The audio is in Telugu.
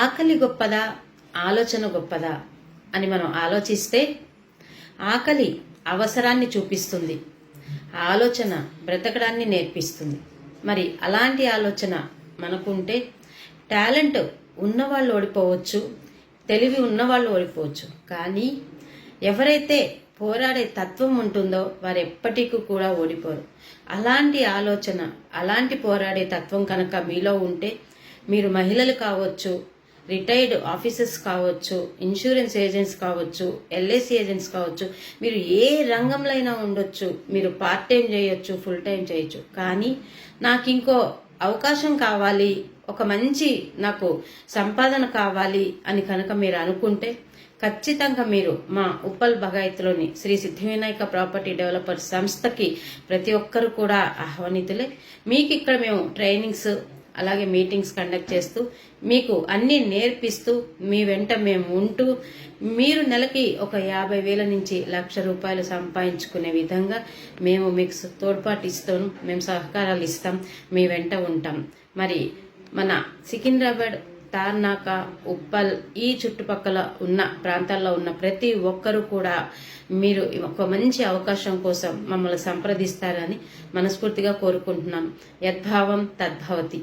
ఆకలి గొప్పదా, ఆలోచన గొప్పదా అని మనం ఆలోచిస్తే ఆకలి అవసరాన్ని చూపిస్తుంది, ఆలోచన బ్రతకడాన్ని నేర్పిస్తుంది. మరి అలాంటి ఆలోచన మనకుంటే టాలెంట్ ఉన్నవాళ్ళు ఓడిపోవచ్చు, తెలివి ఉన్నవాళ్ళు ఓడిపోవచ్చు. కానీ ఎవరైతే పోరాడే తత్వం ఉంటుందో వారు ఎప్పటికీ కూడా ఓడిపోరు. అలాంటి ఆలోచన, అలాంటి పోరాడే తత్వం కనుక మీలో ఉంటే మీరు మహిళలు కావచ్చు, రిటైర్డ్ ఆఫీసర్స్ కావచ్చు, ఇన్సూరెన్స్ ఏజెంట్స్ కావచ్చు, ఎల్ఐసి ఏజెంట్స్ కావచ్చు, మీరు ఏ రంగంలో అయినా ఉండొచ్చు. మీరు పార్ట్ టైం చేయొచ్చు, ఫుల్ టైం చేయొచ్చు. కానీ నాకు ఇంకో అవకాశం కావాలి, ఒక మంచి నాకు సంపాదన కావాలి అని కనుక మీరు అనుకుంటే ఖచ్చితంగా మీరు మా ఉప్పల్ బగాయత్లోని శ్రీ సిద్ధివినాయక ప్రాపర్టీ డెవలపర్ సంస్థకి ప్రతి ఒక్కరు కూడా ఆహ్వానితులే. మీకు ఇక్కడ మేము ట్రైనింగ్స్ అలాగే మీటింగ్స్ కండక్ట్ చేస్తూ మీకు అన్ని నేర్పిస్తూ మీ వెంట మేము ఉంటూ మీరు నెలకి ఒక 50,000 నుంచి 1,00,000 రూపాయలు సంపాదించుకునే విధంగా మేము మీకు తోడ్పాటు ఇస్తాం, మేము సహకారాలు ఇస్తాం, మీ వెంట ఉంటాం. మరి మన సికింద్రాబాద్, తార్నాక, ఉప్పల్ ఈ చుట్టుపక్కల ఉన్న ప్రాంతాల్లో ఉన్న ప్రతి ఒక్కరూ కూడా మీరు ఒక మంచి అవకాశం కోసం మమ్మల్ని సంప్రదిస్తారని మనస్ఫూర్తిగా కోరుకుంటున్నాను. యద్భావం తద్భవతి.